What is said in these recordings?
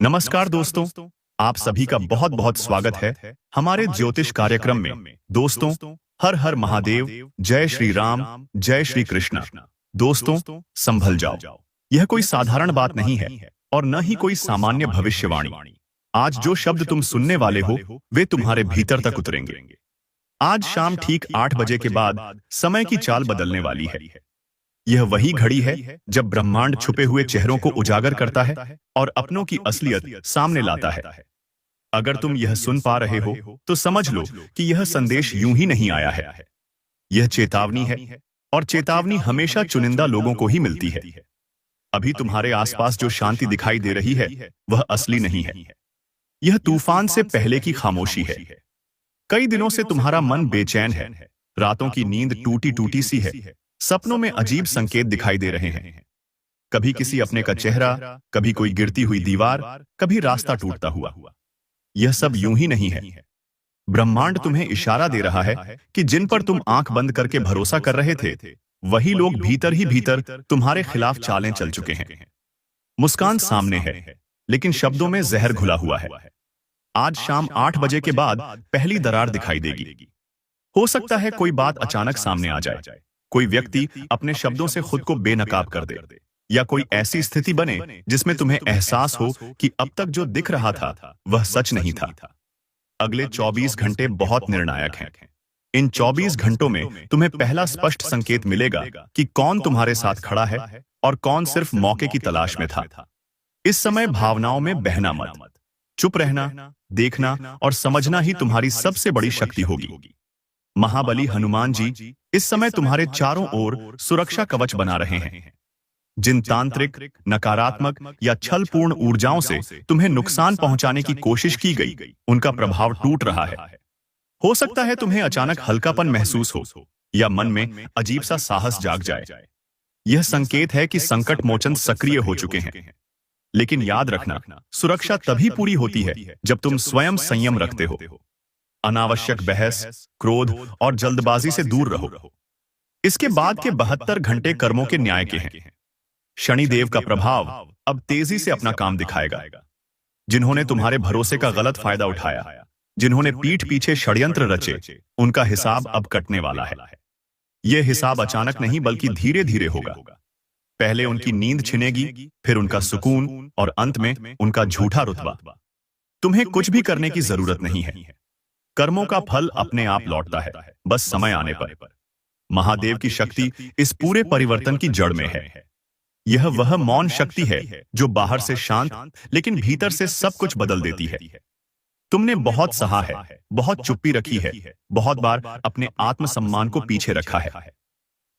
नमस्कार दोस्तों, आप सभी का बहुत बहुत स्वागत है हमारे ज्योतिष कार्यक्रम में। दोस्तों, हर हर महादेव, जय श्री राम, जय श्री कृष्ण। दोस्तों, संभल जाओ, यह कोई साधारण बात नहीं है और न ही कोई सामान्य भविष्यवाणी। आज जो शब्द तुम सुनने वाले हो वे तुम्हारे भीतर तक उतरेंगे। आज शाम ठीक 8 बजे के बाद समय की चाल बदलने वाली है। यह वही घड़ी है जब ब्रह्मांड छुपे हुए चेहरों को उजागर करता है और अपनों की असलियत सामने लाता है। अगर तुम यह सुन पा रहे हो तो समझ लो कि यह संदेश यूं ही नहीं आया है। यह चेतावनी है और चेतावनी हमेशा चुनिंदा लोगों को ही मिलती है। अभी तुम्हारे आसपास जो शांति दिखाई दे रही है वह असली नहीं है। यह तूफान से पहले की खामोशी है। कई दिनों से तुम्हारा मन बेचैन है, रातों की नींद टूटी टूटी सी है, सपनों में अजीब संकेत दिखाई दे रहे हैं। कभी किसी अपने का चेहरा, कभी कोई गिरती हुई दीवार, कभी रास्ता टूटता हुआ। यह सब यूं ही नहीं है। ब्रह्मांड तुम्हें इशारा दे रहा है कि जिन पर तुम आंख बंद करके भरोसा कर रहे थे, वही लोग भीतर ही भीतर तुम्हारे खिलाफ चालें चल चुके हैं। मुस्कान सामने है, लेकिन शब्दों में जहर घुला हुआ है। आज शाम 8 बजे के बाद पहली दरार दिखाई देगी। हो सकता है कोई बात अचानक सामने आ जाए, कोई व्यक्ति अपने शब्दों से खुद को बेनकाब कर दे, या कोई ऐसी स्थिति बने जिसमें तुम्हें एहसास हो कि अब तक जो दिख रहा था वह सच नहीं था। अगले 24 घंटे बहुत निर्णायक हैं। इन 24 घंटों में तुम्हें पहला स्पष्ट संकेत मिलेगा कि कौन तुम्हारे साथ खड़ा है और कौन सिर्फ मौके की तलाश में था। इस समय भावनाओं में बहना मत। चुप रहना, देखना और समझना ही तुम्हारी सबसे बड़ी शक्ति होगी। महाबली हनुमान जी इस समय तुम्हारे चारों ओर सुरक्षा कवच बना रहे हैं। जिन तांत्रिक, नकारात्मक या छलपूर्ण ऊर्जाओं से तुम्हें नुकसान पहुंचाने की कोशिश की गई, उनका प्रभाव टूट रहा है। हो सकता है तुम्हें अचानक हल्कापन महसूस हो या मन में अजीब सा साहस जाग जाए। यह संकेत है कि संकट मोचन सक्रिय हो चुके हैं। लेकिन याद रखना, सुरक्षा तभी पूरी होती है जब तुम स्वयं संयम रखते हो। अनावश्यक बहस, क्रोध और जल्दबाजी से दूर रहो। इसके बाद के 72 घंटे कर्मों के न्याय के हैं। शनिदेव का प्रभाव अब तेजी से अपना काम दिखाएगा। जिन्होंने तुम्हारे भरोसे का गलत फायदा उठाया, जिन्होंने पीठ पीछे षड्यंत्र रचे, उनका हिसाब अब कटने वाला है। यह हिसाब अचानक नहीं बल्कि धीरे धीरे होगा। पहले उनकी नींद छिनेगी, फिर उनका सुकून और अंत में उनका झूठा रुतबा। तुम्हें कुछ भी करने की जरूरत नहीं है। कर्मों का फल अपने आप लौटता है, बस समय आने पर। महादेव की शक्ति इस पूरे परिवर्तन की जड़ में है। यह वह मौन शक्ति है जो बाहर से शांत लेकिन भीतर से सब कुछ बदल देती है। तुमने बहुत सहा है, बहुत चुप्पी रखी है, बहुत बार अपने आत्मसम्मान को पीछे रखा है।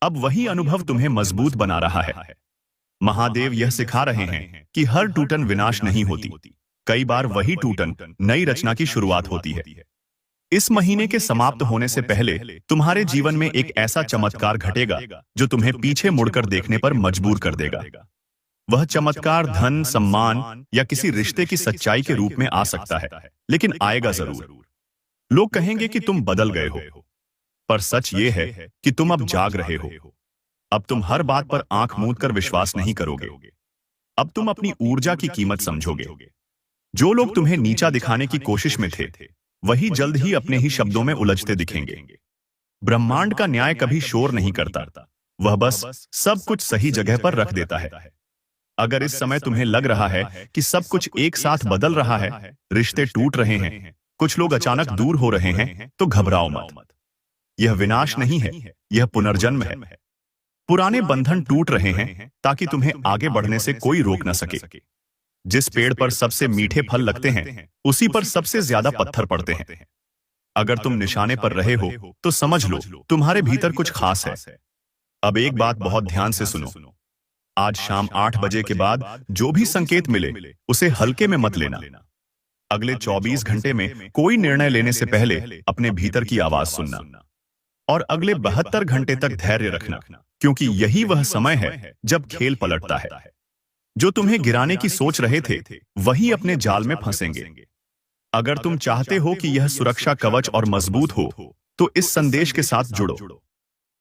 अब वही अनुभव तुम्हें मजबूत बना रहा है। महादेव यह सिखा रहे हैं कि हर टूटन विनाश नहीं होती। कई बार वही टूटन नई रचना की शुरुआत होती है। इस महीने के समाप्त होने से पहले तुम्हारे जीवन में एक ऐसा चमत्कार घटेगा जो तुम्हें पीछे मुड़कर देखने पर मजबूर कर देगा। वह चमत्कार धन, सम्मान या किसी रिश्ते की सच्चाई के रूप में आ सकता है, लेकिन आएगा जरूर। लोग कहेंगे कि तुम बदल गए हो, पर सच ये है कि तुम अब जाग रहे हो। अब तुम हर बात पर आंख मूंद कर विश्वास नहीं करोगे। अब तुम अपनी ऊर्जा की कीमत समझोगे। जो लोग तुम्हें नीचा दिखाने की कोशिश में थे, वही जल्द ही अपने ही शब्दों में उलझते दिखेंगे। ब्रह्मांड का न्याय कभी शोर नहीं करता, वह बस सब कुछ सही जगह पर रख देता है। अगर इस समय तुम्हें लग रहा है कि सब कुछ एक साथ बदल रहा है, रिश्ते टूट रहे हैं, कुछ लोग अचानक दूर हो रहे हैं, तो घबराओ मत। यह विनाश नहीं है, यह पुनर्जन्म है। पुराने बंधन टूट रहे हैं ताकि तुम्हें आगे बढ़ने से कोई रोक न सके। जिस पेड़ पर सबसे मीठे फल लगते हैं, उसी पर सबसे ज्यादा पत्थर पड़ते हैं। अगर तुम निशाने पर रहे हो तो समझ लो तुम्हारे भीतर कुछ खास है। अब एक बात बहुत ध्यान से सुनो। आज शाम 8 बजे के बाद जो भी संकेत मिले उसे हल्के में मत लेना। अगले 24 घंटे में कोई निर्णय लेने से पहले अपने भीतर की आवाज सुनना और अगले 72 घंटे तक धैर्य रखना, क्योंकि यही वह समय है जब खेल पलटता है। जो तुम्हें गिराने की सोच रहे थे, वही अपने जाल में फंसेंगे। अगर तुम चाहते हो कि यह सुरक्षा कवच और मजबूत हो, तो इस संदेश के साथ जुड़ो।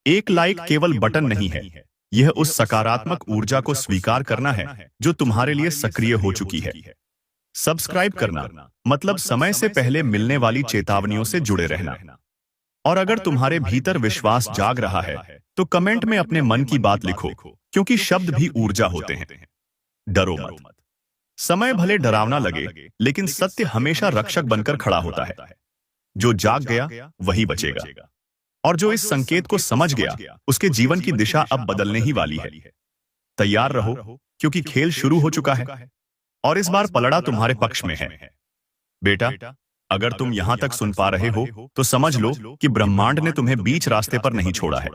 एक लाइक केवल बटन नहीं है, यह उस सकारात्मक ऊर्जा को स्वीकार करना है जो तुम्हारे लिए सक्रिय हो चुकी है। सब्सक्राइब करना मतलब समय से पहले मिलने वाली चेतावनियों से जुड़े रहना। और अगर तुम्हारे भीतर विश्वास जाग रहा है तो कमेंट में अपने मन की बात लिखो, क्योंकि शब्द भी ऊर्जा होते हैं। डरो मत। समय भले डरावना लगे, लेकिन सत्य हमेशा रक्षक बनकर खड़ा होता है। जो जाग गया वही बचेगा, और जो इस संकेत को समझ गया उसके जीवन की दिशा अब बदलने ही वाली है। तैयार रहो, क्योंकि खेल शुरू हो चुका है और इस बार पलड़ा तुम्हारे पक्ष में है। बेटा, अगर तुम यहां तक सुन पा रहे हो तो समझ लो कि ब्रह्मांड ने तुम्हें बीच रास्ते पर नहीं छोड़ा है।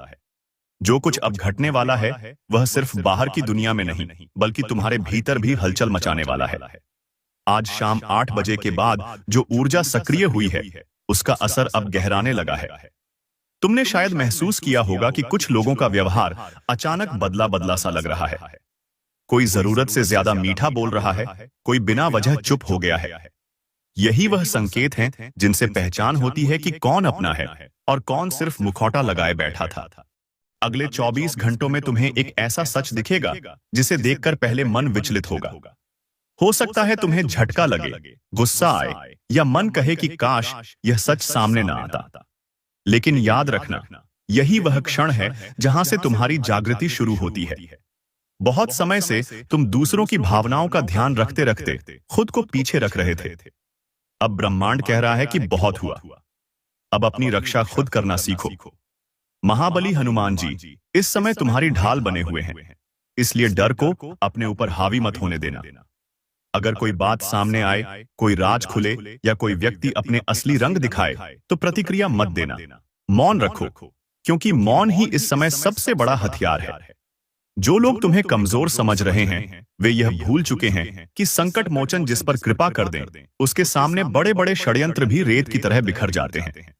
जो कुछ अब घटने वाला है वह सिर्फ बाहर की दुनिया में नहीं, बल्कि तुम्हारे भीतर भी हलचल मचाने वाला है। आज शाम 8 बजे के बाद जो ऊर्जा सक्रिय हुई है उसका असर अब गहराने लगा है। तुमने शायद महसूस किया होगा कि कुछ लोगों का व्यवहार अचानक बदला बदला सा लग रहा है। कोई जरूरत से ज्यादा मीठा बोल रहा है, कोई बिना वजह चुप हो गया है। यही वह संकेत हैं जिनसे पहचान होती है कि कौन अपना है और कौन सिर्फ मुखौटा लगाए बैठा था। अगले 24 घंटों में तुम्हें एक ऐसा सच दिखेगा जिसे देखकर पहले मन विचलित होगा। हो सकता है तुम्हें झटका लगे, गुस्सा आए, या मन कहे कि काश यह सच सामने ना आता। लेकिन याद रखना, यही वह क्षण है जहां से तुम्हारी जागृति शुरू होती है। बहुत समय से तुम दूसरों की भावनाओं का ध्यान रखते रखते खुद को पीछे रख रहे थे। अब ब्रह्मांड कह रहा है कि बहुत हुआ, अब अपनी रक्षा खुद करना सीखो। महाबली हनुमान जी इस समय तुम्हारी ढाल बने हुए हैं, इसलिए डर को अपने ऊपर हावी मत होने देना। अगर कोई बात सामने आए, कोई राज खुले या कोई व्यक्ति अपने असली रंग दिखाए तो प्रतिक्रिया मत देना, मौन रखो, क्योंकि मौन ही इस समय सबसे बड़ा हथियार है। जो लोग तुम्हें कमजोर समझ रहे हैं वे यह भूल चुके हैं कि संकट मोचन जिस पर कृपा कर दें उसके सामने बड़े बड़े षड्यंत्र भी रेत की तरह बिखर जाते हैं।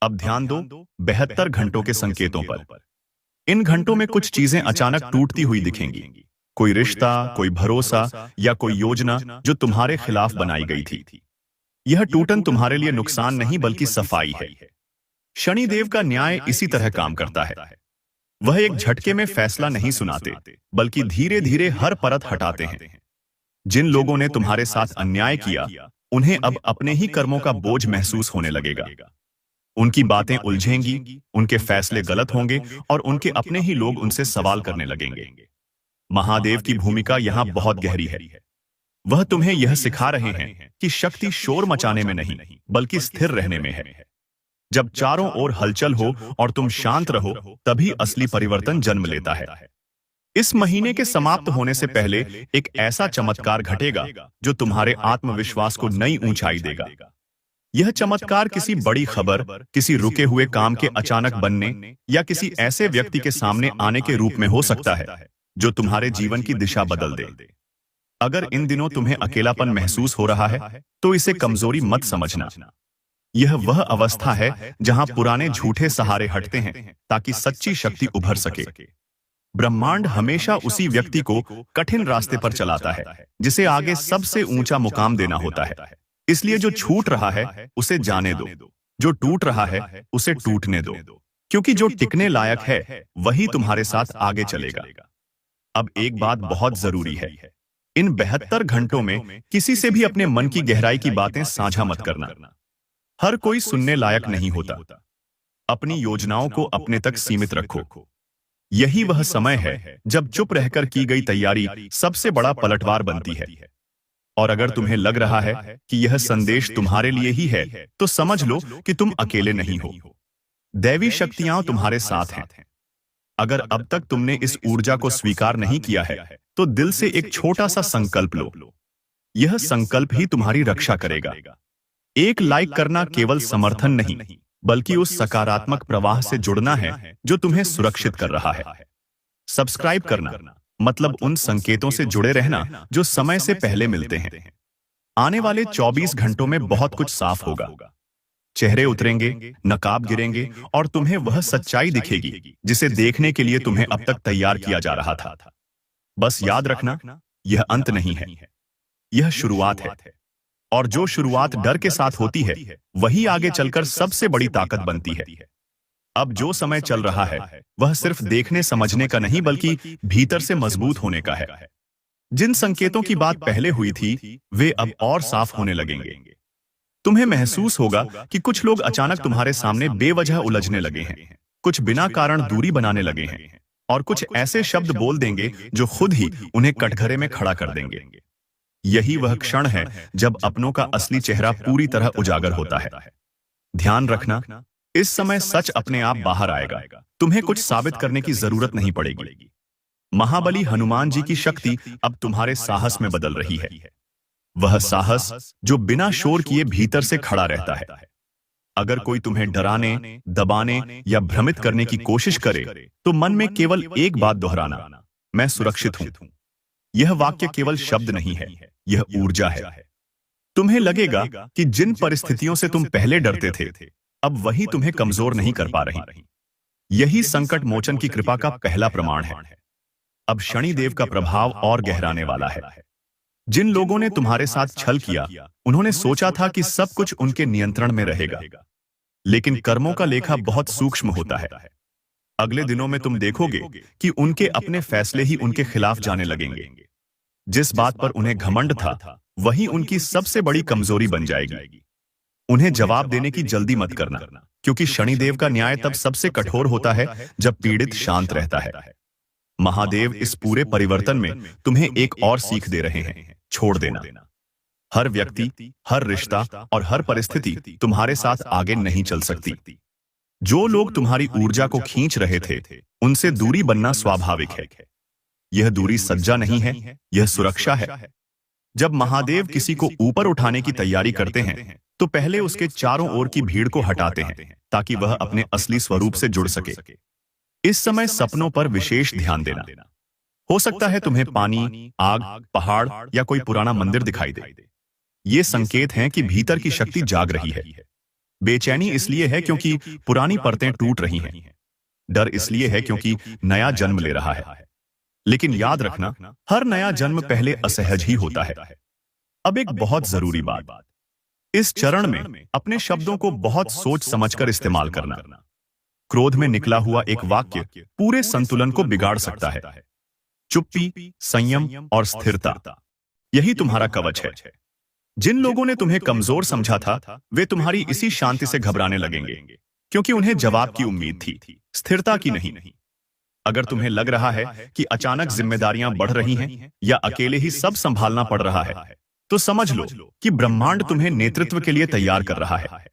अब ध्यान दो 72 घंटों के संकेतों पर। इन घंटों में कुछ चीजें अचानक टूटती हुई दिखेंगी। कोई रिश्ता, कोई भरोसा या कोई योजना जो तुम्हारे खिलाफ बनाई गई थी। यह टूटन तुम्हारे लिए नुकसान नहीं बल्कि सफाई है। शनिदेव का न्याय इसी तरह काम करता है। वह एक झटके में फैसला नहीं सुनाते, बल्कि धीरे धीरे हर परत हटाते हैं। जिन लोगों ने तुम्हारे साथ अन्याय किया उन्हें अब अपने ही कर्मों का बोझ महसूस होने लगेगा। उनकी बातें उलझेंगी, उनके फैसले गलत होंगे और उनके अपने ही लोग उनसे सवाल करने लगेंगे। महादेव की भूमिका यहां बहुत गहरी है। वह तुम्हें यह सिखा रहे हैं कि शक्ति शोर मचाने में नहीं, बल्कि स्थिर रहने में है। जब चारों ओर हलचल हो और तुम शांत रहो, तभी असली परिवर्तन जन्म लेता है। इस महीने के समाप्त होने से पहले एक ऐसा चमत्कार घटेगा जो तुम्हारे आत्मविश्वास को नई ऊंचाई देगा। यह चमत्कार किसी बड़ी खबर, किसी रुके हुए काम के अचानक बनने या किसी ऐसे व्यक्ति के सामने आने के रूप में हो सकता है जो तुम्हारे जीवन की दिशा बदल दे। अगर इन दिनों तुम्हें अकेलापन महसूस हो रहा है तो इसे कमजोरी मत समझना। यह वह अवस्था है जहां पुराने झूठे सहारे हटते हैं ताकि सच्ची शक्ति उभर सके। ब्रह्मांड हमेशा उसी व्यक्ति को कठिन रास्ते पर चलाता है जिसे आगे सबसे ऊंचा मुकाम देना होता है। इसलिए जो छूट रहा है उसे जाने दो, जो टूट रहा है उसे टूटने दो, क्योंकि जो टिकने लायक है वही तुम्हारे साथ आगे चलेगा। अब एक बात बहुत जरूरी है, इन 72 घंटों में किसी से भी अपने मन की गहराई की बातें साझा मत करना। हर कोई सुनने लायक नहीं होता। अपनी योजनाओं को अपने तक सीमित रखो। यही वह समय है जब चुप रहकर की गई तैयारी सबसे बड़ा पलटवार बनती है। और अगर तुम्हें लग रहा है कि यह संदेश तुम्हारे लिए ही है तो समझ लो कि तुम अकेले नहीं हो। दैवी शक्तियां तुम्हारे साथ हैं। अगर अब तक तुमने इस ऊर्जा को स्वीकार नहीं किया है तो दिल से एक छोटा सा संकल्प लो। यह संकल्प ही तुम्हारी रक्षा करेगा। एक लाइक करना केवल समर्थन नहीं, बल्कि उस सकारात्मक प्रवाह से जुड़ना है जो तुम्हें सुरक्षित कर रहा है। सब्सक्राइब करना मतलब उन संकेतों से जुड़े रहना जो समय से पहले मिलते हैं। आने वाले 24 घंटों में बहुत कुछ साफ होगा। चेहरे उतरेंगे, नकाब गिरेंगे और तुम्हें वह सच्चाई दिखेगी जिसे देखने के लिए तुम्हें अब तक तैयार किया जा रहा था। बस याद रखना, यह अंत नहीं है, यह शुरुआत है। और जो शुरुआत डर के साथ होती है वही आगे चलकर सबसे बड़ी ताकत बनती है। अब जो समय चल रहा है वह सिर्फ देखने समझने का नहीं बल्कि भीतर से मजबूत होने का है। जिन संकेतों की बात पहले हुई थी वे अब और साफ होने लगेंगे। तुम्हें महसूस होगा कि कुछ लोग अचानक तुम्हारे सामने बेवजह उलझने लगे हैं, कुछ बिना कारण दूरी बनाने लगे हैं, और कुछ ऐसे शब्द बोल देंगे जो खुद ही उन्हें कटघरे में खड़ा कर देंगे। यही वह क्षण है जब अपनों का असली चेहरा पूरी तरह उजागर होता है। ध्यान रखना, इस समय सच अपने आप बाहर आएगा। तुम्हें कुछ साबित करने की जरूरत नहीं पड़ेगी। महाबली हनुमान जी की शक्ति अब तुम्हारे साहस में बदल रही है। वह साहस जो बिना शोर किए भीतर से खड़ा रहता है। अगर कोई तुम्हें डराने, दबाने या भ्रमित करने की कोशिश करे, तो मन में केवल एक बात दोहराना, मैं सुरक्षित हूं। यह वाक्य केवल शब्द नहीं है, यह ऊर्जा है। तुम्हें लगेगा कि जिन परिस्थितियों से तुम पहले डरते थे, अब वही तुम्हें कमजोर नहीं कर पा रही। यही संकट मोचन की कृपा का पहला प्रमाण है। अब शनिदेव का प्रभाव और गहराने वाला है। जिन लोगों ने तुम्हारे साथ छल किया, उन्होंने सोचा था कि सब कुछ उनके नियंत्रण में रहेगा, लेकिन कर्मों का लेखा बहुत सूक्ष्म होता है। अगले दिनों में तुम देखोगे कि उनके अपने फैसले ही उनके खिलाफ जाने लगेंगे। जिस बात पर उन्हें घमंड था, वही उनकी सबसे बड़ी कमजोरी बन जाएगी। उन्हें जवाब देने की जल्दी मत करना, क्योंकि शनिदेव का न्याय तब सबसे कठोर होता है जब पीड़ित शांत रहता है। महादेव इस पूरे परिवर्तन में तुम्हें एक और सीख दे रहे हैं, छोड़ देना। हर व्यक्ति, हर रिश्ता और हर परिस्थिति तुम्हारे साथ आगे नहीं चल सकती। जो लोग तुम्हारी ऊर्जा को खींच रहे थे, उनसे दूरी बनना स्वाभाविक है। यह दूरी सज्जा नहीं है, यह सुरक्षा है। जब महादेव किसी को ऊपर उठाने की तैयारी करते हैं, तो पहले उसके चारों ओर की भीड़ को हटाते हैं, ताकि वह अपने असली स्वरूप से जुड़ सके। इस समय सपनों पर विशेष ध्यान देना। हो सकता है तुम्हें पानी, आग, पहाड़ या कोई पुराना मंदिर दिखाई दे। ये संकेत हैं कि भीतर की शक्ति जाग रही है। बेचैनी इसलिए है क्योंकि पुरानी परतें टूट रही हैं। डर इसलिए है क्योंकि नया जन्म ले रहा है। लेकिन याद रखना, हर नया जन्म पहले असहज ही होता है। अब एक बहुत जरूरी बात, इस चरण में अपने शब्दों को बहुत सोच समझकर इस्तेमाल करना। क्रोध में निकला हुआ एक वाक्य पूरे संतुलन को बिगाड़ सकता है। चुप्पी, संयम और स्थिरता, यही तुम्हारा कवच है। जिन लोगों ने तुम्हें कमजोर समझा था, वे तुम्हारी इसी शांति से घबराने लगेंगे, क्योंकि उन्हें जवाब की उम्मीद थी, स्थिरता की नहीं। अगर तुम्हें लग रहा है कि अचानक जिम्मेदारियां बढ़ रही हैं या अकेले ही सब संभालना पड़ रहा है, तो समझ लो कि ब्रह्मांड तुम्हें नेतृत्व के लिए तैयार कर रहा है।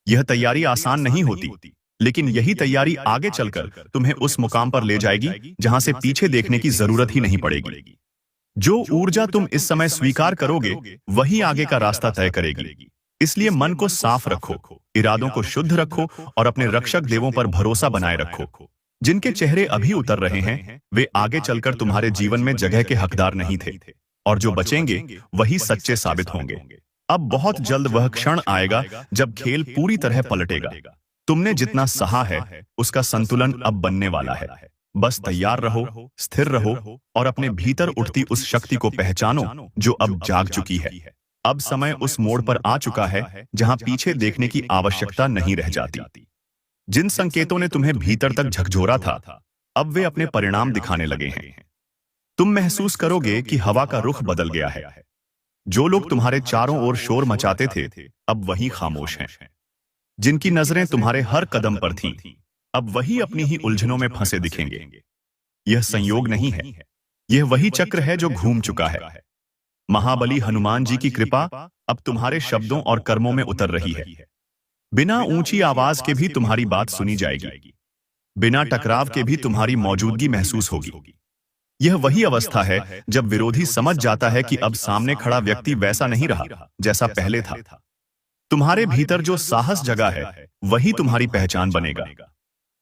यह तैयारी आसान नहीं होती, लेकिन यही तैयारी आगे चलकर तुम्हें उस मुकाम पर ले जाएगी जहां से पीछे देखने की जरूरत ही नहीं पड़ेगी। जो ऊर्जा तुम इस समय स्वीकार करोगे, वही आगे का रास्ता तय करेगी। इसलिए मन को साफ रखो, इरादों को शुद्ध रखो और अपने रक्षक देवों पर भरोसा बनाए रखो। जिनके चेहरे अभी उतर रहे हैं, वे आगे चलकर तुम्हारे जीवन में जगह के हकदार नहीं थे, और जो बचेंगे वही सच्चे साबित होंगे। अब बहुत जल्द वह क्षण आएगा जब खेल पूरी तरह पलटेगा। तुमने जितना सहा है, उसका संतुलन अब बनने वाला है। बस तैयार रहो, स्थिर रहो और अपने भीतर उठती उस शक्ति को पहचानो जो अब जाग चुकी है। अब समय उस मोड़ पर आ चुका है जहां पीछे देखने की आवश्यकता नहीं रह जाती। जिन संकेतों ने तुम्हें भीतर तक झकझोरा था, अब वे अपने परिणाम दिखाने लगे हैं। तुम महसूस करोगे कि हवा का रुख बदल गया है। जो लोग तुम्हारे चारों ओर शोर मचाते थे, अब वही खामोश हैं। जिनकी नजरें तुम्हारे हर कदम पर थीं, अब वही अपनी ही उलझनों में फंसे दिखेंगे। यह संयोग नहीं है, यह वही चक्र है जो घूम चुका है। महाबली हनुमान जी की कृपा अब तुम्हारे शब्दों और कर्मों में उतर रही है। बिना ऊंची आवाज के भी तुम्हारी बात सुनी जाएगी, बिना टकराव के भी तुम्हारी मौजूदगी महसूस होगी। यह वही अवस्था है जब विरोधी समझ जाता है कि अब सामने खड़ा व्यक्ति वैसा नहीं रहा जैसा पहले था। तुम्हारे भीतर जो साहस जगा है, वही तुम्हारी पहचान बनेगा।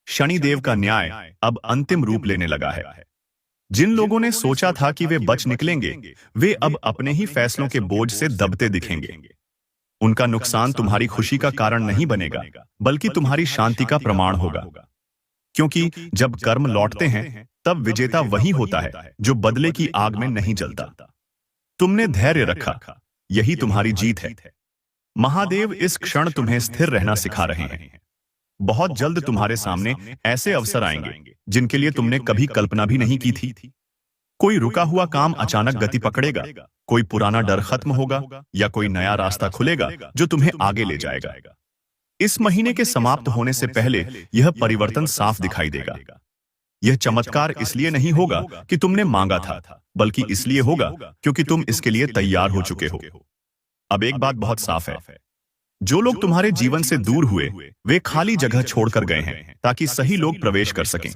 शनिदेव का न्याय अब अंतिम रूप लेने लगा है। जिन लोगों ने सोचा था कि वे बच निकलेंगे, वे अब अपने ही फैसलों के बोझ से दबते दिखेंगे। उनका नुकसान तुम्हारी खुशी का कारण नहीं बनेगा, बल्कि तुम्हारी शांति का प्रमाण होगा। क्योंकि जब कर्म लौटते हैं, तब विजेता वही होता है जो बदले की आग में नहीं जलता। तुमने धैर्य रखा, यही तुम्हारी जीत है। महादेव इस क्षण तुम्हें स्थिर रहना सिखा रहे हैं। बहुत जल्द तुम्हारे सामने ऐसे अवसर आएंगे जिनके लिए तुमने कभी कल्पना भी नहीं की थी। कोई रुका हुआ काम अचानक गति पकड़ेगा, कोई पुराना डर खत्म होगा या कोई नया रास्ता खुलेगा जो तुम्हें आगे ले जाएगा। इस महीने के समाप्त होने से पहले यह परिवर्तन साफ दिखाई देगा। यह चमत्कार इसलिए नहीं होगा कि तुमने मांगा था, बल्कि इसलिए होगा क्योंकि तुम इसके लिए तैयार हो चुके हो। अब एक बात बहुत साफ है, जो लोग तुम्हारे जीवन से दूर हुए वे खाली जगह छोड़कर गए हैं ताकि सही लोग प्रवेश कर सकें।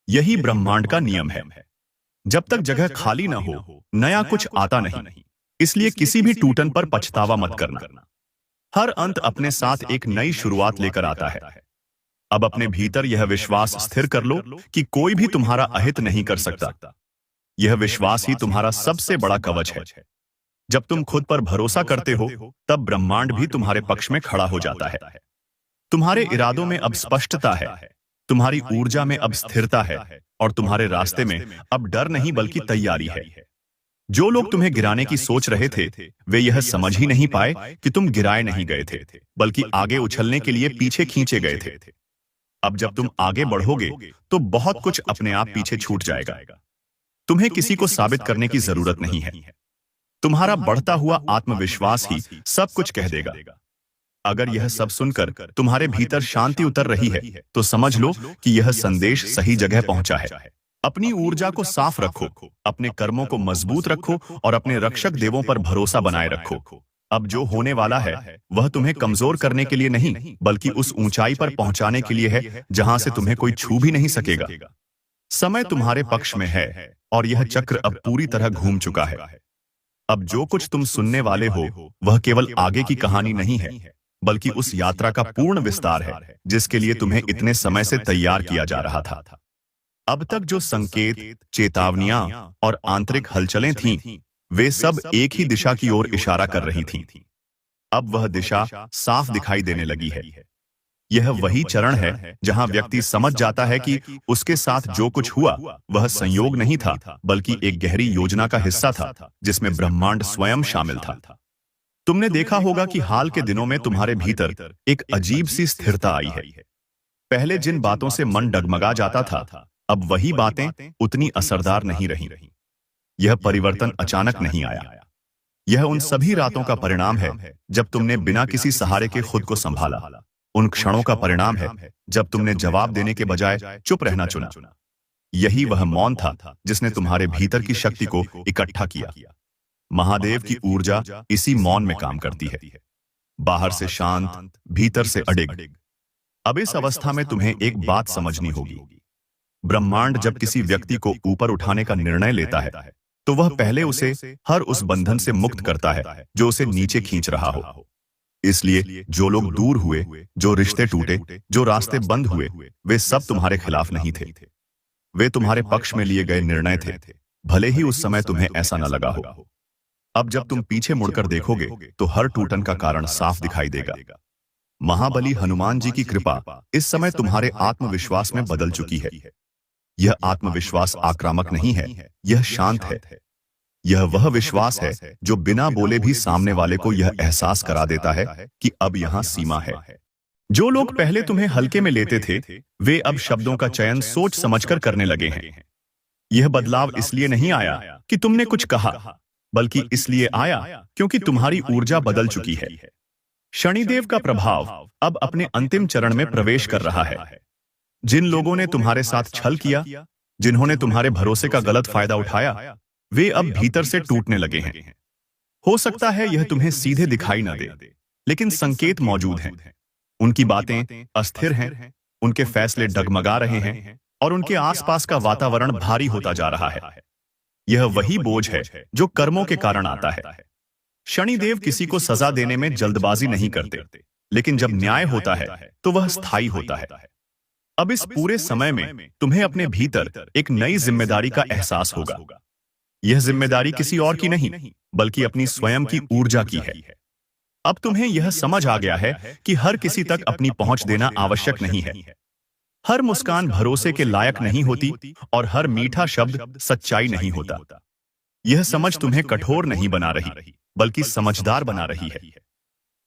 यही ब्रह्मांड का नियम है। जब तक जगह खाली ना हो, नया कुछ आता नहीं। इसलिए किसी भी टूटन पर पछतावा मत करना। हर अंत अपने साथ एक नई शुरुआत लेकर आता है। अब अपने भीतर यह विश्वास स्थिर कर लो कि कोई भी तुम्हारा अहित नहीं कर सकता। यह विश्वास ही तुम्हारा सबसे बड़ा कवच है। जब तुम खुद पर भरोसा करते हो, तब ब्रह्मांड भी तुम्हारे पक्ष में खड़ा हो जाता है। तुम्हारे इरादों में अब स्पष्टता है, तुम्हारी ऊर्जा में अब स्थिरता है और तुम्हारे रास्ते में अब डर नहीं बल्कि तैयारी है। जो लोग तुम्हें गिराने की सोच रहे थे, वे यह समझ ही नहीं पाए कि तुम गिराए नहीं गए थे, बल्कि आगे उछलने के लिए पीछे खींचे गए थे। अब जब तुम आगे बढ़ोगे तो बहुत कुछ अपने आप पीछे छूट जाएगा। तुम्हें किसी को साबित करने की जरूरत नहीं है। तुम्हारा बढ़ता हुआ आत्मविश्वास ही सब कुछ कह देगा। अगर यह सब सुनकर तुम्हारे भीतर शांति उतर रही है, तो समझ लो कि यह संदेश सही जगह पहुंचा है। अपनी ऊर्जा को साफ रखो, अपने कर्मों को मजबूत रखो और अपने रक्षक देवों पर भरोसा बनाए रखो। अब जो होने वाला है वह तुम्हें कमजोर करने के लिए नहीं, बल्कि उस ऊंचाई पर पहुंचाने के लिए है जहां से तुम्हें कोई छू भी नहीं सकेगा। समय तुम्हारे पक्ष में है और यह चक्र अब पूरी तरह घूम चुका है। अब जो कुछ तुम सुनने वाले हो वह केवल आगे की कहानी नहीं है, बल्कि उस यात्रा का पूर्ण विस्तार है जिसके लिए तुम्हें इतने समय से तैयार किया जा रहा था। अब तक जो संकेत, चेतावनियां और आंतरिक हलचलें थीं, वे सब एक ही दिशा की ओर इशारा कर रही थीं। अब वह दिशा साफ दिखाई देने लगी है। यह वही चरण है जहां व्यक्ति समझ जाता है कि उसके साथ जो कुछ हुआ वह संयोग नहीं था, बल्कि एक गहरी योजना का हिस्सा था जिसमें ब्रह्मांड स्वयं शामिल था। तुमने देखा होगा कि हाल के दिनों में तुम्हारे भीतर एक अजीब सी स्थिरता आई है। पहले जिन बातों से मन डगमगा जाता था, अब वही बातें उतनी असरदार नहीं रही। यह परिवर्तन अचानक नहीं आया। यह उन सभी रातों का परिणाम है जब तुमने बिना किसी सहारे के खुद को संभाला। उन क्षणों का परिणाम है जब तुमने जवाब देने के बजाय चुप रहना चुना। यही वह मौन था जिसने तुम्हारे भीतर की शक्ति को इकट्ठा किया। महादेव की ऊर्जा इसी मौन में काम करती है। बाहर से शांत, भीतर से अडिग। अब इस अवस्था में तुम्हें एक बात समझनी होगी। ब्रह्मांड जब किसी व्यक्ति को ऊपर उठाने का निर्णय लेता है, तो वह पहले उसे हर उस बंधन से मुक्त करता है जो उसे नीचे खींच रहा हो। इसलिए जो लोग दूर हुए, जो रिश्ते टूटे, जो रास्ते बंद हुए, वे सब तुम्हारे खिलाफ नहीं थे। वे तुम्हारे पक्ष में लिए गए निर्णय थे, भले ही उस समय तुम्हें ऐसा न लगा हो। अब जब तुम पीछे मुड़कर देखोगे तो हर टूटन का कारण साफ दिखाई देगा। महाबली हनुमान जी की कृपा इस समय तुम्हारे आत्मविश्वास में बदल चुकी है। यह आत्मविश्वास आक्रामक नहीं है, यह शांत है। यह वह विश्वास है जो बिना बोले भी सामने वाले को यह एहसास करा देता है कि अब यहां सीमा है। जो लोग पहले तुम्हें हल्के में लेते थे, वे अब शब्दों का चयन सोच समझकर करने लगे हैं। यह बदलाव इसलिए नहीं आया कि तुमने कुछ कहा, बल्कि इसलिए आया क्योंकि तुम्हारी ऊर्जा बदल चुकी है। शनिदेव का प्रभाव अब अपने अंतिम चरण में प्रवेश कर रहा है। जिन लोगों ने तुम्हारे साथ छल किया, जिन्होंने तुम्हारे भरोसे का गलत फायदा उठाया, वे अब भीतर से टूटने लगे हैं। हो सकता है यह तुम्हें सीधे दिखाई न दे, लेकिन संकेत मौजूद हैं। उनकी बातें अस्थिर हैं, उनके फैसले डगमगा रहे हैं और उनके आसपास का वातावरण भारी होता जा रहा है। यह वही बोझ है जो कर्मों के कारण आता है। शनिदेव किसी को सजा देने में जल्दबाजी नहीं करते, लेकिन जब न्याय होता है तो वह स्थायी होता है। अब इस पूरे समय में तुम्हें अपने भीतर एक नई जिम्मेदारी का एहसास होगा। यह जिम्मेदारी किसी और की नहीं, बल्कि अपनी स्वयं की ऊर्जा की है। अब तुम्हें यह समझ आ गया है कि हर किसी तक अपनी पहुंच देना आवश्यक नहीं है। हर मुस्कान भरोसे के लायक नहीं होती और हर मीठा शब्द सच्चाई नहीं होता। यह समझ तुम्हें कठोर नहीं बना रही, बल्कि समझदार बना रही है।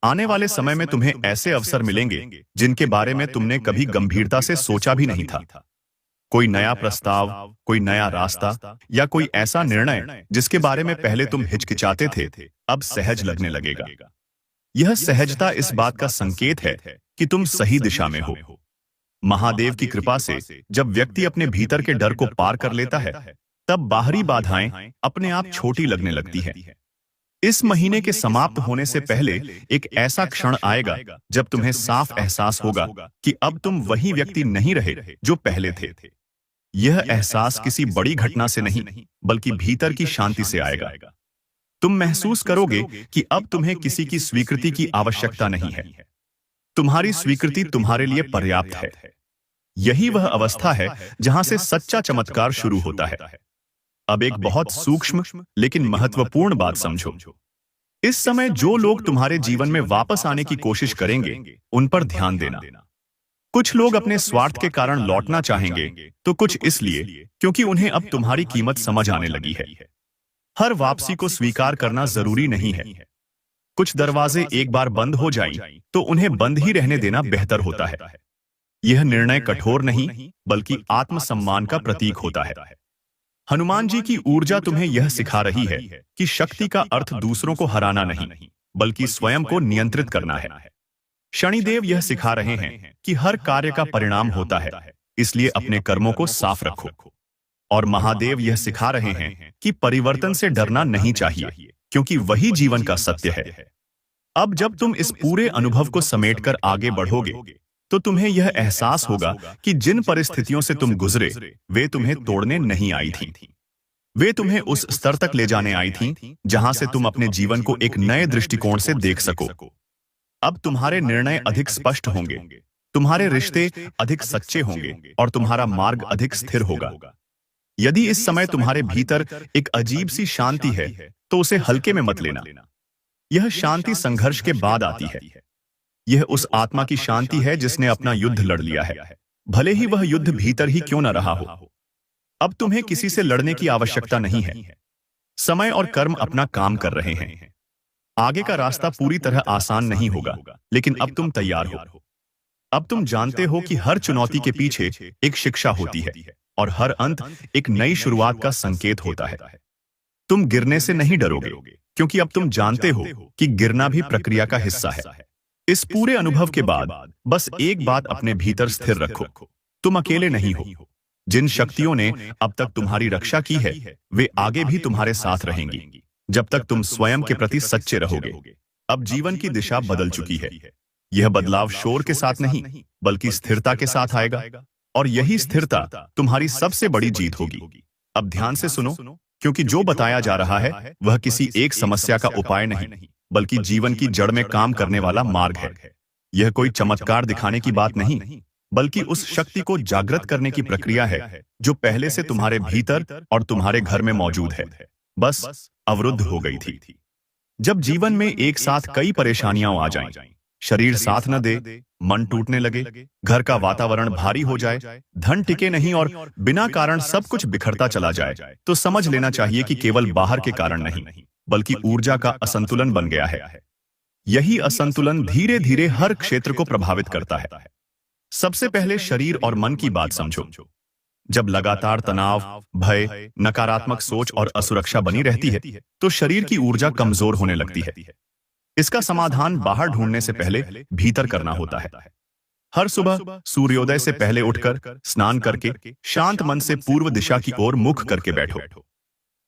आने वाले समय में तुम्हें ऐसे अवसर मिलेंगे जिनके बारे में तुमने कभी गंभीरता से सोचा भी नहीं था। कोई नया प्रस्ताव, कोई नया रास्ता या कोई ऐसा निर्णय जिसके बारे में पहले तुम हिचकिचाते थे, अब सहज लगने लगेगा। यह सहजता इस बात का संकेत है कि तुम सही दिशा में हो। महादेव की कृपा से जब व्यक्ति अपने भीतर के डर को पार कर लेता है, तब बाहरी बाधाएं अपने आप छोटी लगने लगती हैं। इस महीने के समाप्त होने से पहले एक ऐसा क्षण आएगा जब तुम्हें साफ एहसास होगा कि अब तुम वही व्यक्ति नहीं रहे जो पहले थे। यह एहसास किसी बड़ी घटना से नहीं, बल्कि भीतर की शांति से आएगा। तुम महसूस करोगे कि अब तुम्हें किसी की स्वीकृति की आवश्यकता नहीं है। तुम्हारी स्वीकृति तुम्हारे लिए पर्याप्त है। यही वह अवस्था है जहां से सच्चा चमत्कार शुरू होता है। अब एक बहुत सूक्ष्म लेकिन महत्वपूर्ण बात समझो। इस समय जो लोग तुम्हारे जीवन में वापस आने की कोशिश करेंगे, उन पर ध्यान देना। कुछ लोग अपने स्वार्थ के कारण लौटना चाहेंगे, तो कुछ इसलिए क्योंकि उन्हें अब तुम्हारी कीमत समझ आने लगी है। हर वापसी को स्वीकार करना जरूरी नहीं है। कुछ दरवाजे एक बार बंद हो जाएं, तो उन्हें बंद ही रहने देना बेहतर होता है। यह निर्णय कठोर नहीं, बल्कि आत्मसम्मान का प्रतीक होता है। हनुमान जी की ऊर्जा तुम्हें यह सिखा रही है कि शक्ति का अर्थ दूसरों को हराना नहीं, बल्कि स्वयं को नियंत्रित करना है। शनिदेव यह सिखा रहे हैं कि हर कार्य का परिणाम होता है, इसलिए अपने कर्मों को साफ रखो। और महादेव यह सिखा रहे हैं कि परिवर्तन से डरना नहीं चाहिए, क्योंकि वही जीवन का सत्य है। अब जब तुम इस पूरे अनुभव को समेटकर आगे बढ़ोगे, तो तुम्हें यह एहसास होगा कि जिन परिस्थितियों से तुम गुजरे, वे तुम्हें तोड़ने नहीं आई थीं। वे तुम्हें उस स्तर तक ले जाने आई थीं, जहां से तुम अपने जीवन को एक नए दृष्टिकोण से देख सको। अब तुम्हारे निर्णय अधिक स्पष्ट होंगे, तुम्हारे रिश्ते अधिक सच्चे होंगे और तुम्हारा मार्ग अधिक स्थिर होगा। यदि इस समय तुम्हारे भीतर एक अजीब सी शांति है, तो उसे हल्के में मत लेना। यह शांति संघर्ष के बाद आती है। यह उस आत्मा की शांति है जिसने अपना युद्ध लड़ लिया है, भले ही वह युद्ध भीतर ही क्यों न रहा हो। अब तुम्हें किसी से लड़ने की आवश्यकता नहीं है। समय और कर्म अपना काम कर रहे हैं। आगे का रास्ता पूरी तरह आसान नहीं होगा, लेकिन अब तुम तैयार हो। अब तुम जानते हो कि हर चुनौती के पीछे एक शिक्षा होती है और हर अंत एक नई शुरुआत का संकेत होता है। तुम गिरने से नहीं डरोगे, क्योंकि अब तुम जानते हो कि गिरना भी प्रक्रिया का हिस्सा है। इस पूरे अनुभव के बाद बस एक बात अपने भीतर स्थिर रखो, तुम अकेले नहीं हो। जिन शक्तियों ने अब तक तुम्हारी रक्षा की है, वे आगे भी तुम्हारे साथ रहेंगी, जब तक तुम स्वयं के प्रति सच्चे रहोगे। अब जीवन की दिशा बदल चुकी है। यह बदलाव शोर के साथ नहीं, बल्कि स्थिरता के साथ आएगा, और यही स्थिरता तुम्हारी सबसे बड़ी जीत होगी। अब ध्यान से सुनो, क्योंकि जो बताया जा रहा है वह किसी एक समस्या का उपाय नहीं, बल्कि जीवन की जड़ में काम करने वाला मार्ग है। यह कोई चमत्कार दिखाने की बात नहीं, बल्कि उस शक्ति को जागृत करने की प्रक्रिया है जो पहले से तुम्हारे भीतर और तुम्हारे घर में मौजूद है, बस अवरुद्ध हो गई थी। जब जीवन में एक साथ कई परेशानियां आ जाएं, शरीर साथ न दे, मन टूटने लगे, घर का वातावरण भारी हो जाए, धन टिके नहीं और बिना कारण सब कुछ बिखरता चला जाए, तो समझ लेना चाहिए कि केवल बाहर के कारण नहीं, बल्कि ऊर्जा का असंतुलन बन गया है। यही असंतुलन धीरे धीरे हर क्षेत्र को प्रभावित करता है। सबसे पहले शरीर और मन की बात समझो। जब लगातार तनाव, भय, नकारात्मक सोच और असुरक्षा बनी रहती है, तो शरीर की ऊर्जा कमजोर होने लगती है। इसका समाधान बाहर ढूंढने से पहले भीतर करना होता है। हर सुबह सूर्योदय से पहले उठकर स्नान करके शांत मन से पूर्व दिशा की ओर मुख करके बैठो।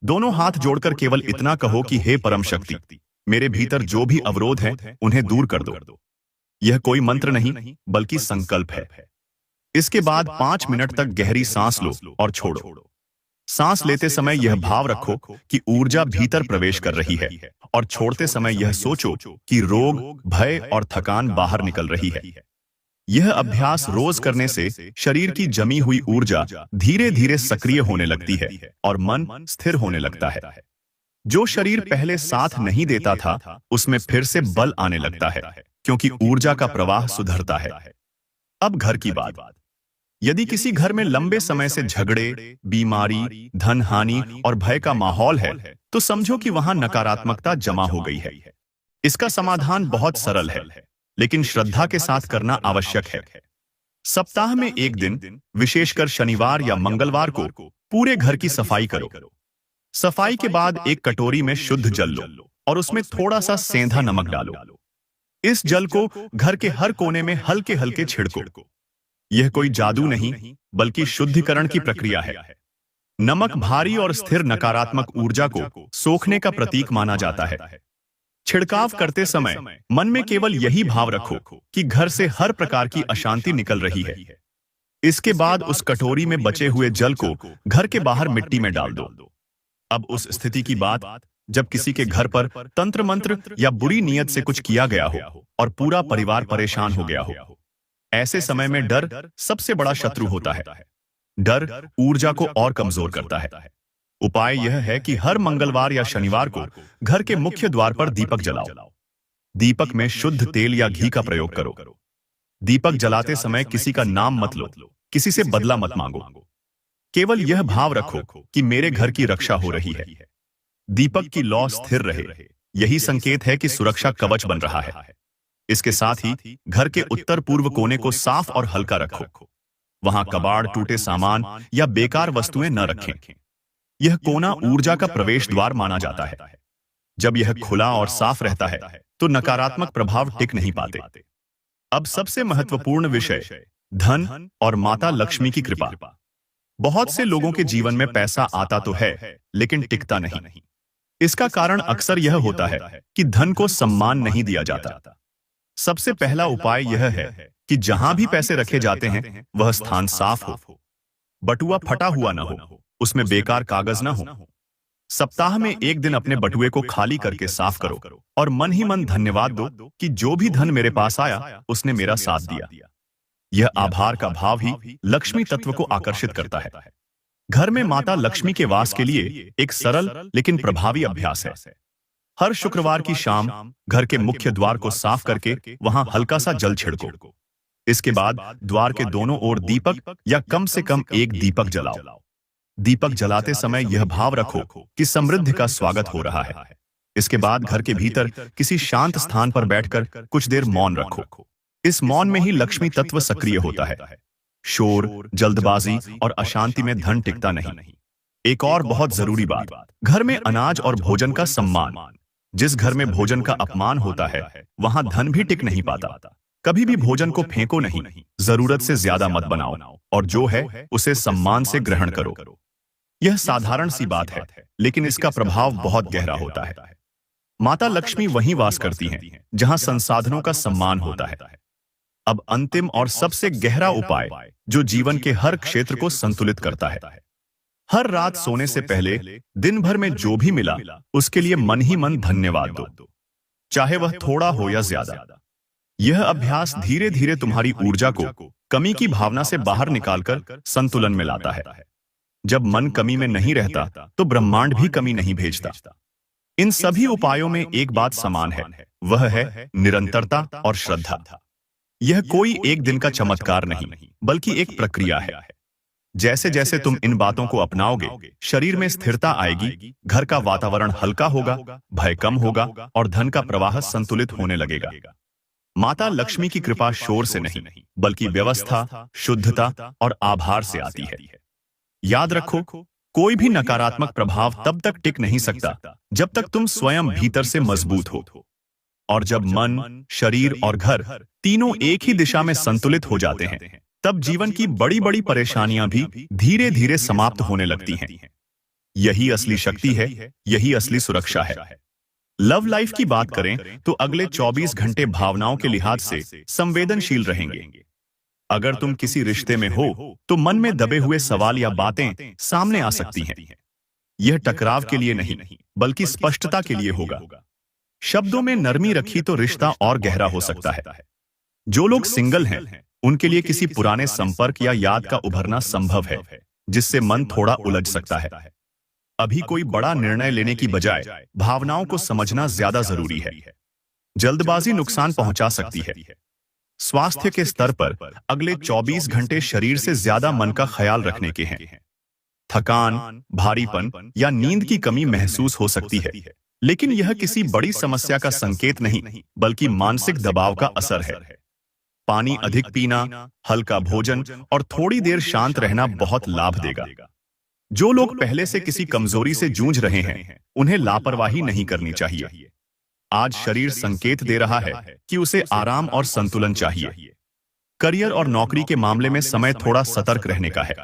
दोनों हाथ जोड़कर केवल इतना कहो कि हे परम शक्ति, मेरे भीतर जो भी अवरोध हैं, उन्हें दूर कर दो। यह कोई मंत्र नहीं, बल्कि संकल्प है। इसके बाद 5 मिनट तक गहरी सांस लो और छोड़ो। सांस लेते समय यह भाव रखो कि ऊर्जा भीतर प्रवेश कर रही है, और छोड़ते समय यह सोचो कि रोग, भय और थकान बाहर निकल रही है। यह अभ्यास रोज करने से शरीर की जमी हुई ऊर्जा धीरे धीरे सक्रिय होने लगती है और मन स्थिर होने लगता है। जो शरीर पहले साथ नहीं देता था, उसमें फिर से बल आने लगता है, क्योंकि ऊर्जा का प्रवाह सुधरता है। अब घर की बात। यदि किसी घर में लंबे समय से झगड़े, बीमारी, धन हानि और भय का माहौल है, तो समझो कि वहां नकारात्मकता जमा हो गई है। इसका समाधान बहुत सरल है, लेकिन श्रद्धा के साथ करना आवश्यक है। सप्ताह में एक दिन, विशेषकर शनिवार या मंगलवार को, पूरे घर की सफाई करो। सफाई के बाद एक कटोरी में शुद्ध जल लो और उसमें थोड़ा सा सेंधा नमक डालो। इस जल को घर के हर कोने में हल्के हल्के छिड़को। यह कोई जादू नहीं, बल्कि शुद्धिकरण की प्रक्रिया है। नमक भारी और स्थिर नकारात्मक ऊर्जा को सोखने का प्रतीक माना जाता है। छिड़काव करते समय मन में केवल यही भाव रखो कि घर से हर प्रकार की अशांति निकल रही है। इसके बाद उस कटोरी में बचे हुए जल को घर के बाहर मिट्टी में डाल दो। अब उस स्थिति की बात जब किसी के घर पर तंत्र मंत्र या बुरी नीयत से कुछ किया गया हो और पूरा परिवार परेशान हो गया हो। ऐसे समय में डर सबसे बड़ा शत्रु होता है। डर ऊर्जा को और कमजोर करता है। उपाय यह है कि हर मंगलवार या शनिवार को घर के मुख्य द्वार पर दीपक जलाओ। दीपक में शुद्ध तेल या घी का प्रयोग करो। दीपक जलाते समय किसी का नाम मत लो, किसी से बदला मत मांगो। केवल यह भाव रखो कि मेरे घर की रक्षा हो रही है। दीपक की लौ स्थिर रहे, यही संकेत है कि सुरक्षा कवच बन रहा है। इसके साथ ही घर के उत्तर पूर्व कोने को साफ और हल्का रखो। वहां कबाड़, टूटे सामान या बेकार वस्तुएं न रखें। यह कोना ऊर्जा का प्रवेश द्वार माना जाता है। जब यह खुला और साफ रहता है तो नकारात्मक प्रभाव टिक नहीं पाते। अब सबसे महत्वपूर्ण विषय, धन और माता लक्ष्मी की कृपा। बहुत से लोगों के जीवन में पैसा आता तो है, लेकिन टिकता नहीं। इसका कारण अक्सर यह होता है कि धन को सम्मान नहीं दिया जाता। सबसे पहला उपाय यह है कि जहां भी पैसे रखे जाते हैं वह स्थान साफ हो, बटुआ फटा हुआ न हो, उसमें बेकार कागज ना हो। सप्ताह में एक दिन अपने बटुए को खाली करके साफ करो और मन ही मन धन्यवाद दो कि जो भी धन मेरे पास आया उसने मेरा साथ दिया। यह आभार का भाव ही लक्ष्मी तत्व को आकर्षित करता है। घर में माता लक्ष्मी के वास के लिए एक सरल लेकिन प्रभावी अभ्यास है। हर शुक्रवार की शाम घर के मुख्य द्वार को साफ करके वहां हल्का सा जल छिड़को। इसके बाद द्वार के दोनों ओर दीपक या कम से कम एक दीपक जलाओ। दीपक जलाते समय यह भाव रखो कि समृद्धि का स्वागत हो रहा है। इसके बाद घर के भीतर किसी शांत स्थान पर बैठकर कुछ देर मौन रखो। इस मौन में ही लक्ष्मी तत्व सक्रिय होता है। शोर, जल्दबाजी और अशांति में धन टिकता नहीं। एक और बहुत जरूरी बात, घर में अनाज और भोजन का सम्मान। जिस घर में भोजन का अपमान होता है वहां धन भी टिक नहीं पाता। कभी भी भोजन को फेंको नहीं, जरूरत से ज्यादा मत बनाओ और जो है उसे सम्मान से ग्रहण करो। यह साधारण सी बात है, लेकिन इसका प्रभाव बहुत गहरा होता है। माता लक्ष्मी वहीं वास करती हैं जहां संसाधनों का सम्मान होता है। अब अंतिम और सबसे गहरा उपाय, जो जीवन के हर क्षेत्र को संतुलित करता है। हर रात सोने से पहले दिन भर में जो भी मिला उसके लिए मन ही मन धन्यवाद दो, चाहे वह थोड़ा हो या ज्यादा। यह अभ्यास धीरे धीरे तुम्हारी ऊर्जा को कमी की भावना से बाहर निकालकर संतुलन में लाता है। जब मन कमी में नहीं रहता तो ब्रह्मांड भी कमी नहीं भेजता। इन सभी उपायों में एक बात समान है, वह है निरंतरता और श्रद्धा। यह कोई एक दिन का चमत्कार नहीं, बल्कि एक प्रक्रिया है। जैसे जैसे तुम इन बातों को अपनाओगे, शरीर में स्थिरता आएगी, घर का वातावरण हल्का होगा, भय कम होगा और धन का प्रवाह संतुलित होने लगेगा। माता लक्ष्मी की कृपा शोर से नहीं, बल्कि व्यवस्था, शुद्धता और आभार से आती है। याद रखो, कोई भी नकारात्मक प्रभाव तब तक टिक नहीं सकता जब तक तुम स्वयं भीतर से मजबूत हो। और जब मन, शरीर और घर तीनों एक ही दिशा में संतुलित हो जाते हैं, तब जीवन की बड़ी बड़ी परेशानियां भी धीरे धीरे समाप्त होने लगती हैं। यही असली शक्ति है, यही असली सुरक्षा है। लव लाइफ की बात करें तो अगले 24 घंटे भावनाओं के लिहाज से संवेदनशील रहेंगे। अगर तुम किसी रिश्ते में हो तो मन में दबे हुए सवाल या बातें सामने आ सकती हैं। यह टकराव के लिए नहीं, बल्कि स्पष्टता के लिए होगा। शब्दों में नरमी रखी तो रिश्ता और गहरा हो सकता है। जो लोग सिंगल हैं, उनके लिए किसी पुराने संपर्क या याद का उभरना संभव है, जिससे मन थोड़ा उलझ सकता है। अभी कोई बड़ा निर्णय लेने की बजाय भावनाओं को समझना ज्यादा जरूरी है। जल्दबाजी नुकसान पहुंचा सकती है। स्वास्थ्य के स्तर पर अगले 24 घंटे शरीर से ज्यादा मन का ख्याल रखने के हैं। थकान, भारीपन या नींद की कमी महसूस हो सकती है, लेकिन यह किसी बड़ी समस्या का संकेत नहीं, बल्कि मानसिक दबाव का असर है। पानी अधिक पीना, हल्का भोजन और थोड़ी देर शांत रहना बहुत लाभ देगा। जो लोग पहले से किसी कमजोरी से जूझ रहे हैं, उन्हें लापरवाही नहीं करनी चाहिए। आज शरीर संकेत दे रहा है कि उसे आराम और संतुलन चाहिए। करियर और नौकरी के मामले में समय थोड़ा सतर्क रहने का है।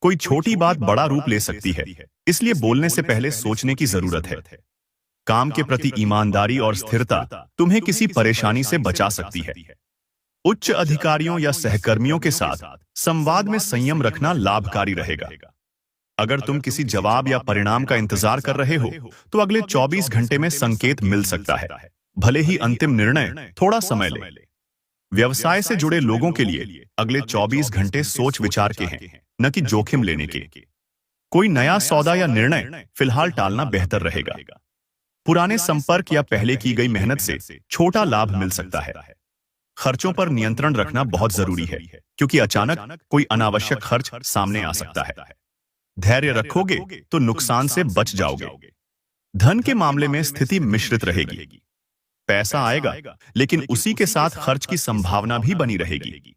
कोई छोटी बात बड़ा रूप ले सकती है, इसलिए बोलने से पहले सोचने की जरूरत है। काम के प्रति ईमानदारी और स्थिरता तुम्हें किसी परेशानी से बचा सकती है। उच्च अधिकारियों या सहकर्मियों के साथ संवाद में संयम रखना लाभकारी रहेगा। अगर तुम किसी जवाब या परिणाम का इंतजार कर रहे हो, तो अगले 24 घंटे में संकेत मिल सकता है, भले ही अंतिम निर्णय थोड़ा समय ले। व्यवसाय से जुड़े लोगों के लिए अगले 24 घंटे सोच विचार के हैं, न कि जोखिम लेने के। कोई नया सौदा या निर्णय फिलहाल टालना बेहतर रहेगा। पुराने संपर्क या पहले की गई मेहनत से छोटा लाभ मिल सकता है। खर्चों पर नियंत्रण रखना बहुत जरूरी है, क्योंकि अचानक कोई अनावश्यक खर्च सामने आ सकता है। धैर्य रखोगे तो नुकसान से बच जाओगे। धन के मामले में स्थिति मिश्रित रहेगी। पैसा आएगा, लेकिन उसी के साथ खर्च की संभावना भी बनी रहेगी।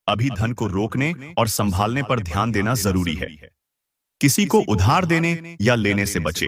अभी धन को रोकने और संभालने पर ध्यान देना जरूरी है। किसी को उधार देने या लेने से बचे।